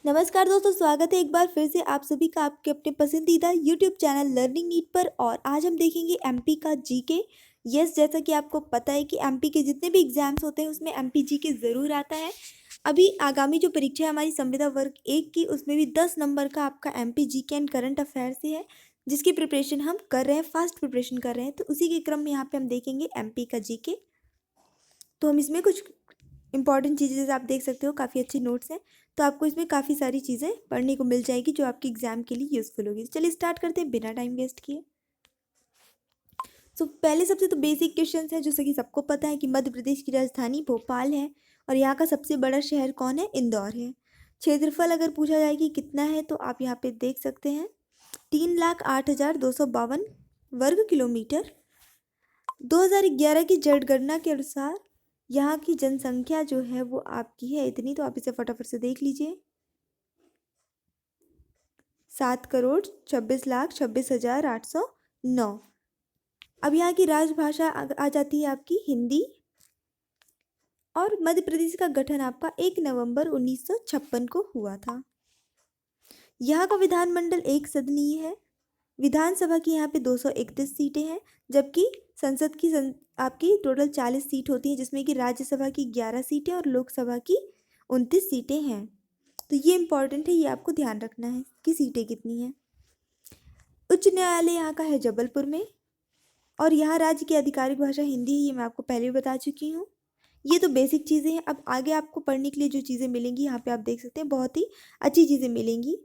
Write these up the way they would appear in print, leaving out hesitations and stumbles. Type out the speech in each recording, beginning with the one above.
नमस्कार दोस्तों, स्वागत है एक बार फिर से आप सभी का आपके अपने पसंदीदा यूट्यूब चैनल लर्निंग नीट पर। और आज हम देखेंगे एमपी का जीके। यस, जैसा कि आपको पता है कि एमपी के जितने भी एग्जाम्स होते हैं उसमें एमपी जीके ज़रूर आता है। अभी आगामी जो परीक्षा है हमारी संविदा वर्ग 1 की, उसमें भी 10 नंबर का आपका MP GK and current affair से है, जिसकी प्रिपरेशन हम कर रहे हैं, फास्ट प्रिपरेशन कर रहे हैं। तो उसी के क्रम में यहाँ पे हम देखेंगे एमपी का जीके। तो हम इसमें कुछ इंपॉर्टेंट चीज़ें, जैसे आप देख सकते हो काफ़ी अच्छे नोट्स हैं, तो आपको इसमें काफ़ी सारी चीज़ें पढ़ने को मिल जाएगी जो आपके एग्जाम के लिए यूज़फुल होगी। चलिए स्टार्ट करते हैं बिना टाइम वेस्ट किए। पहले सबसे तो बेसिक क्वेश्चन है, जैसे कि सबको पता है कि मध्य प्रदेश की राजधानी भोपाल है और यहाँ का सबसे बड़ा शहर कौन है? इंदौर है। क्षेत्रफल अगर पूछा जाए कि कितना है, तो आप यहाँ पे देख सकते हैं 3,08,252 वर्ग किलोमीटर। 2011 की जनगणना के अनुसार यहाँ की जनसंख्या जो है वो आपकी है इतनी, तो आप इसे फटाफट से देख लीजिए, 7,26,26,809। अब यहाँ की राजभाषा आ जाती है आपकी हिंदी। और मध्य प्रदेश का गठन आपका 1 नवंबर 1956 को हुआ था। यहाँ का विधानमंडल एक सदनीय है। विधानसभा की यहाँ पे 231 सीटें हैं, जबकि संसद की आपकी टोटल 40 सीट होती हैं, जिसमें कि राज्यसभा की 11 सीटें और लोकसभा की 29 सीटें हैं। तो ये इंपॉर्टेंट है, ये आपको ध्यान रखना है कि सीटें कितनी हैं। उच्च न्यायालय यहाँ का है जबलपुर में, और यहाँ राज्य की आधिकारिक भाषा हिंदी है, ये मैं आपको पहले भी बता चुकी हूँ। ये तो बेसिक चीज़ें हैं। अब आगे आपको पढ़ने के लिए जो चीज़ें मिलेंगी यहाँ पे आप देख सकते हैं, बहुत ही अच्छी चीज़ें मिलेंगी।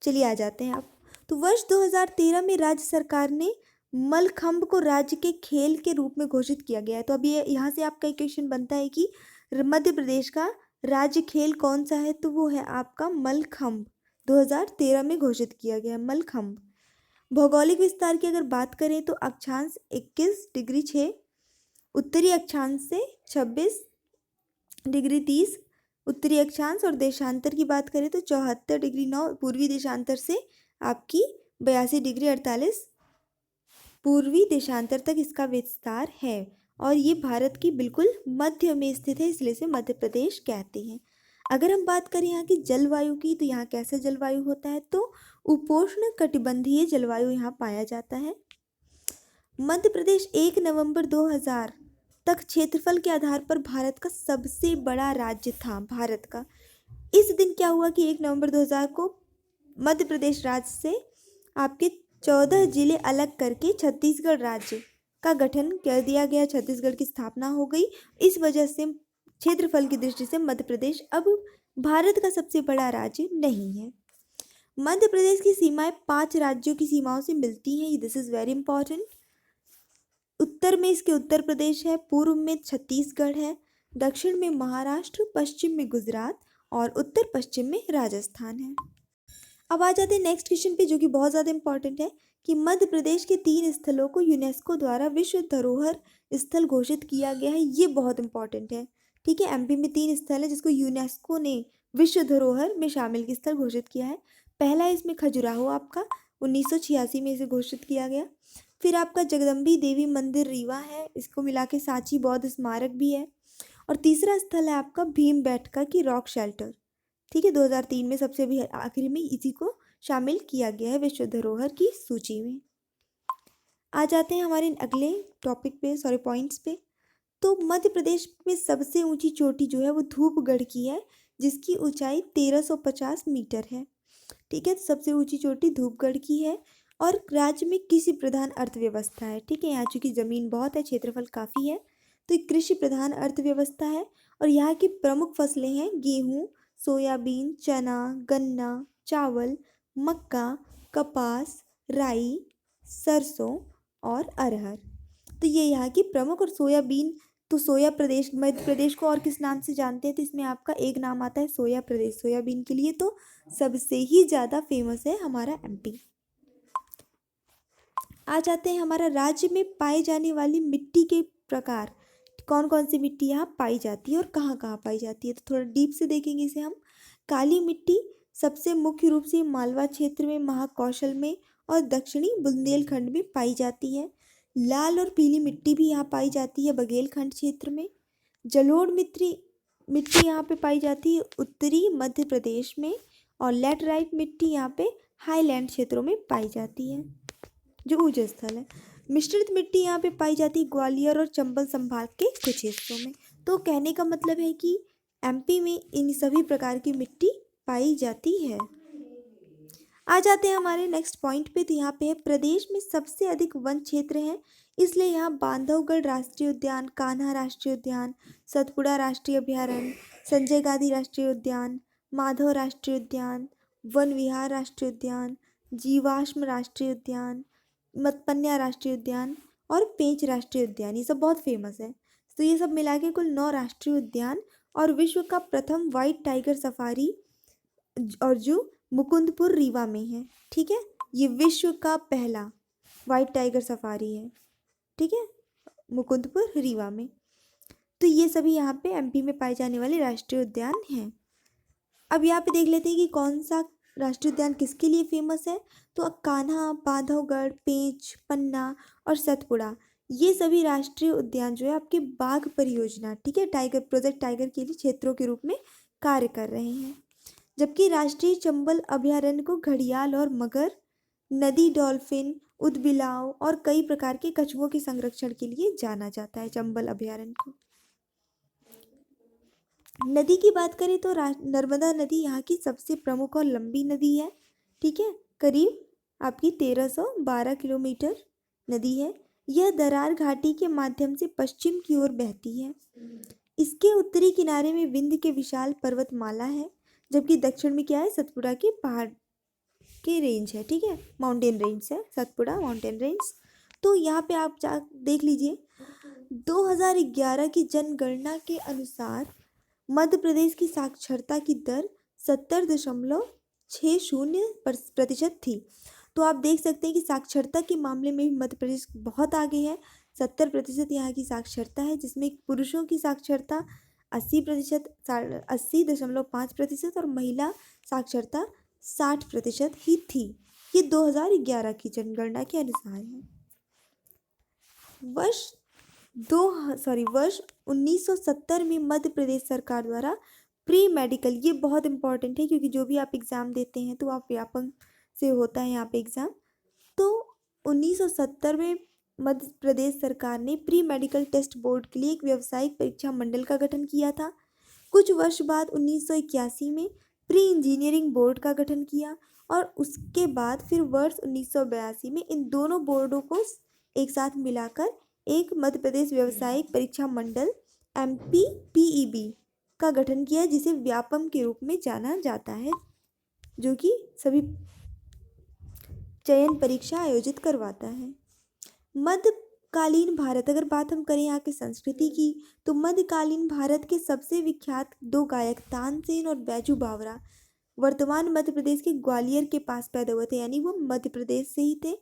चलिए आ जाते हैं आप। तो वर्ष 2013 में राज्य सरकार ने मलखंभ को राज्य के खेल के रूप में घोषित किया गया है। तो अभी यहाँ से आपका एक क्वेश्चन बनता है कि मध्य प्रदेश का राज्य खेल कौन सा है? तो वो है आपका मलखंभ। 2013 में घोषित किया गया मलखंभ। भौगोलिक विस्तार की अगर बात करें तो अक्षांश 21 डिग्री 6, उत्तरी अक्षांश से 26 डिग्री 30 उत्तरी अक्षांश, और देशांतर की बात करें तो 74 डिग्री 9 पूर्वी देशांतर से आपकी 82 डिग्री 48 पूर्वी देशांतर तक इसका विस्तार है। और ये भारत की बिल्कुल मध्य में स्थित है, इसलिए इसे मध्य प्रदेश कहते हैं। अगर हम बात करें यहाँ की जलवायु की, तो यहाँ कैसे जलवायु होता है? तो उपोष्ण कटिबंधीय जलवायु यहाँ पाया जाता है। मध्य प्रदेश 1 नवंबर 2000 तक क्षेत्रफल के आधार पर भारत का सबसे बड़ा राज्य था। भारत का इस दिन क्या हुआ कि 1 नवंबर 2000 को मध्य प्रदेश राज्य से आपके 14 जिले अलग करके छत्तीसगढ़ राज्य का गठन कर दिया गया, छत्तीसगढ़ की स्थापना हो गई। इस वजह से क्षेत्रफल की दृष्टि से मध्य प्रदेश अब भारत का सबसे बड़ा राज्य नहीं है। मध्य प्रदेश की सीमाएं 5 राज्यों की सीमाओं से मिलती हैं, दिस इज वेरी इंपॉर्टेंट। उत्तर में इसके उत्तर प्रदेश है, पूर्व में छत्तीसगढ़ है, दक्षिण में महाराष्ट्र, पश्चिम में गुजरात और उत्तर पश्चिम में राजस्थान है। अब आ जाते हैं नेक्स्ट क्वेश्चन पे, जो कि बहुत ज़्यादा इंपॉर्टेंट है कि मध्य प्रदेश के 3 स्थलों को यूनेस्को द्वारा विश्व धरोहर स्थल घोषित किया गया है। ये बहुत इंपॉर्टेंट है, ठीक है। एमपी में 3 स्थल है जिसको यूनेस्को ने विश्व धरोहर में शामिल स्थल घोषित किया है। पहला इसमें खजुराहो आपका 1986 में इसे घोषित किया गया। फिर आपका जगदम्बी देवी मंदिर रीवा है, इसको मिला के सांची बौद्ध स्मारक भी है। और तीसरा स्थल है आपका भीमबेटका की रॉक शेल्टर, ठीक है। 2003 में सबसे भी आखिरी में इसी को शामिल किया गया है विश्व धरोहर की सूची में। आ जाते हैं हमारे अगले टॉपिक पे, सॉरी पॉइंट्स पे। तो मध्य प्रदेश में सबसे ऊंची चोटी जो है वो धूपगढ़ की है, जिसकी ऊंचाई 1350 मीटर है, ठीक है। तो सबसे ऊंची चोटी धूपगढ़ की है। और राज्य में कृषि प्रधान अर्थव्यवस्था है, ठीक है। यहाँ चूँकि ज़मीन बहुत है, क्षेत्रफल काफ़ी है, तो ये कृषि प्रधान अर्थव्यवस्था है। और यहाँ की प्रमुख फसलें हैं गेहूँ, सोयाबीन, चना, गन्ना, चावल, मक्का, कपास, राई, सरसों और अरहर। तो ये यहाँ की प्रमुख। और सोयाबीन, तो सोया प्रदेश, मध्य प्रदेश को और किस नाम से जानते हैं? तो इसमें आपका एक नाम आता है सोया प्रदेश, सोयाबीन के लिए। तो सबसे ही ज़्यादा फेमस है हमारा एमपी। आ जाते हैं हमारा राज्य में पाई जाने वाली मिट्टी के प्रकार, कौन कौन सी मिट्टी यहाँ पाई जाती है और कहाँ कहाँ पाई जाती है। तो थोड़ा डीप से देखेंगे इसे हम। काली मिट्टी सबसे मुख्य रूप से मालवा क्षेत्र में, महाकौशल में और दक्षिणी बुंदेलखंड में पाई जाती है। लाल और पीली मिट्टी भी यहाँ पाई जाती है बघेलखंड क्षेत्र में। जलोढ़ मिट्टी मिट्टी यहाँ पे पाई जाती है उत्तरी मध्य प्रदेश में, और लैटराइट मिट्टी यहाँ पे हाईलैंड क्षेत्रों में पाई जाती है, जो ऊंचे स्थल है। मिश्रित मिट्टी यहाँ पे पाई जाती है ग्वालियर और चंबल संभाग के कुछ हिस्सों में। तो कहने का मतलब है कि एमपी में इन सभी प्रकार की मिट्टी पाई जाती है। आ जाते हैं हमारे नेक्स्ट पॉइंट पे। तो यहाँ पे है प्रदेश में सबसे अधिक वन क्षेत्र है, इसलिए यहाँ बांधवगढ़ राष्ट्रीय उद्यान, कान्हा राष्ट्रीय उद्यान, सतपुड़ा राष्ट्रीय अभयारण्य, संजय गांधी राष्ट्रीय उद्यान, माधव राष्ट्रीय उद्यान, वन विहार राष्ट्रीय उद्यान, जीवाश्म राष्ट्रीय उद्यान, मतपन्या राष्ट्रीय उद्यान और पेंच राष्ट्रीय उद्यान, ये सब बहुत फेमस है। तो ये सब मिला के कुल 9 राष्ट्रीय उद्यान, और विश्व का प्रथम व्हाइट टाइगर सफारी और जो मुकुंदपुर रीवा में है। ठीक है, ये विश्व का पहला व्हाइट टाइगर सफारी है। ठीक है, मुकुंदपुर रीवा में। तो ये सभी यहाँ पे एमपी में पाए जाने वाले राष्ट्रीय उद्यान हैं। अब यहाँ पे देख लेते हैं कि कौन सा राष्ट्रीय उद्यान किसके लिए फेमस है। तो कान्हा, बांधवगढ़, पेंच, पन्ना और सतपुड़ा, ये सभी राष्ट्रीय उद्यान जो है आपके बाघ परियोजना, ठीक है, टाइगर प्रोजेक्ट टाइगर के लिए क्षेत्रों के रूप में कार्य कर रहे हैं। जबकि राष्ट्रीय चंबल अभयारण्य को घड़ियाल और मगर, नदी डॉल्फिन, ऊदबिलाव और कई प्रकार के कछुओं के संरक्षण के लिए जाना जाता है चंबल अभयारण्य को। नदी की बात करें तो नर्मदा नदी यहाँ की सबसे प्रमुख और लंबी नदी है। ठीक है, करीब आपकी 1312 किलोमीटर नदी है। यह दरार घाटी के माध्यम से पश्चिम की ओर बहती है। इसके उत्तरी किनारे में विंध्य के विशाल पर्वतमाला है, जबकि दक्षिण में क्या है, सतपुड़ा के पहाड़ के रेंज है। ठीक है, माउंटेन रेंज है सतपुड़ा माउंटेन रेंज। तो यहाँ पे आप जा देख लीजिए, 2011 की जनगणना के अनुसार मध्य प्रदेश की साक्षरता की दर 70.60% थी। तो आप देख सकते हैं कि साक्षरता के मामले में भी मध्य प्रदेश बहुत आगे है। 70% यहाँ की साक्षरता है, जिसमें पुरुषों की साक्षरता 80.5% और महिला साक्षरता 60% ही थी। ये 2011 की जनगणना के अनुसार है। वर्ष 1970 में मध्य प्रदेश सरकार द्वारा प्री मेडिकल, ये बहुत इंपॉर्टेंट है क्योंकि जो भी आप एग्ज़ाम देते हैं तो आप व्यापक से होता है यहाँ पे एग्ज़ाम। तो 1970 में मध्य प्रदेश सरकार ने प्री मेडिकल टेस्ट बोर्ड के लिए एक व्यावसायिक परीक्षा मंडल का गठन किया था। कुछ वर्ष बाद 1981 में प्री इंजीनियरिंग बोर्ड का गठन किया, और उसके बाद फिर वर्ष 1982 में इन दोनों बोर्डों को एक साथ मिलाकर एक मध्य प्रदेश व्यावसायिक परीक्षा मंडल MPPEB का गठन किया, जिसे व्यापम के रूप में जाना जाता है, जो कि सभी चयन परीक्षा आयोजित करवाता है। मध्यकालीन भारत, अगर बात हम करें यहाँ की संस्कृति की, तो मध्यकालीन भारत के सबसे विख्यात 2 गायक तानसेन और बैजू बावरा वर्तमान मध्य प्रदेश के ग्वालियर के पास पैदा हुए थे, यानी वो मध्य प्रदेश से ही थे।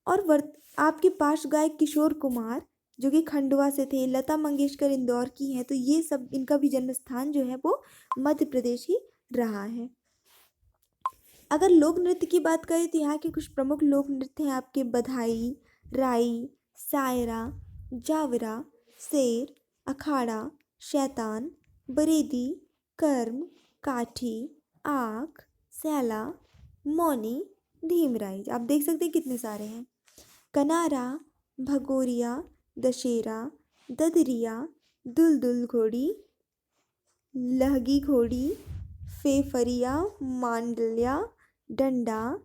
और आपके पार्श्व गायक किशोर कुमार जो कि खंडवा से थे, लता मंगेशकर इंदौर की हैं, तो ये सब इनका भी जन्म स्थान जो है वो मध्य प्रदेश ही रहा है। अगर लोक नृत्य की बात करें तो यहाँ के कुछ प्रमुख लोक नृत्य हैं आपके बधाई, राई, सायरा, जावरा, शेर, अखाड़ा, शैतान, बरेदी, कर्म, काठी, आक, सैला, मौनी, धीमराई। आप देख सकते हैं कितने सारे हैं। कनारा, भगोरिया, दशेरा, ददरिया, दुलदुल घोड़ी, लहगी घोड़ी, फेफरिया, मांडलिया, डंडा,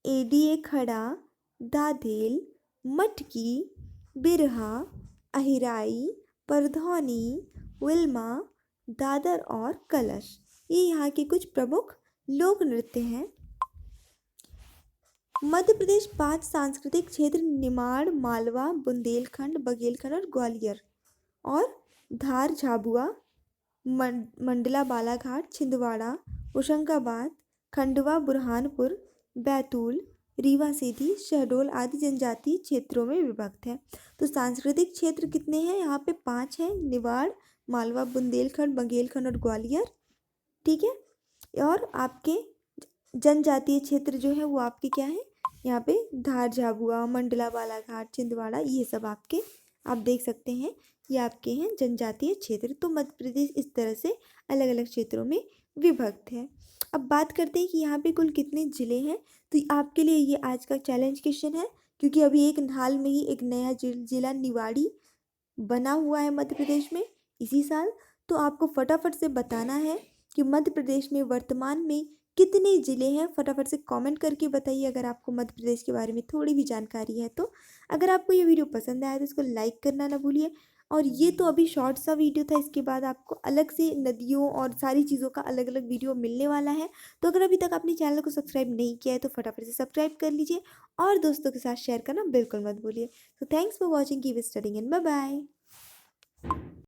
एडिए खड़ा, दाधेल, मटकी, बिरहा, अहिराई, परधौनी, विल्मा, दादर और कलश, ये यहाँ के कुछ प्रमुख लोक नृत्य हैं। मध्य प्रदेश 5 सांस्कृतिक क्षेत्र निमाड़, मालवा, बुंदेलखंड, बघेलखंड और ग्वालियर, और धार, झाबुआ, मंडला, बालाघाट, छिंदवाड़ा, होशंगाबाद, खंडवा, बुरहानपुर, बैतूल, रीवा सीधी, शहडोल आदि जनजातीय क्षेत्रों में विभक्त है। तो सांस्कृतिक क्षेत्र कितने हैं यहाँ पे? 5 हैं, निवाड़, मालवा, बुंदेलखंड, बघेलखंड और ग्वालियर। ठीक है, और आपके जनजातीय क्षेत्र जो है वो आपके क्या है यहाँ पे? धार, झाबुआ, मंडला, बालाघाट, छिंदवाड़ा, ये सब आपके आप देख सकते हैं ये आपके हैं जनजातीय क्षेत्र। तो मध्य प्रदेश इस तरह से अलग अलग क्षेत्रों में विभक्त है। अब बात करते हैं कि यहाँ पे कुल कितने ज़िले हैं। तो आपके लिए ये आज का चैलेंज क्वेश्चन है, क्योंकि अभी एक हाल में ही एक नया जिला निवाड़ी बना हुआ है मध्य प्रदेश में इसी साल। तो आपको फटाफट से बताना है कि मध्य प्रदेश में वर्तमान में कितने ज़िले हैं। फटाफट से कमेंट करके बताइए अगर आपको मध्य प्रदेश के बारे में थोड़ी भी जानकारी है तो। अगर आपको ये वीडियो पसंद आया तो इसको लाइक करना ना भूलिए। और ये तो अभी शॉर्ट सा वीडियो था, इसके बाद आपको अलग से नदियों और सारी चीज़ों का अलग अलग वीडियो मिलने वाला है। तो अगर अभी तक आपने चैनल को सब्सक्राइब नहीं किया है तो फटाफट से सब्सक्राइब कर लीजिए और दोस्तों के साथ शेयर करना बिल्कुल मत भूलिए। तो thanks for watching, keep studying and bye bye.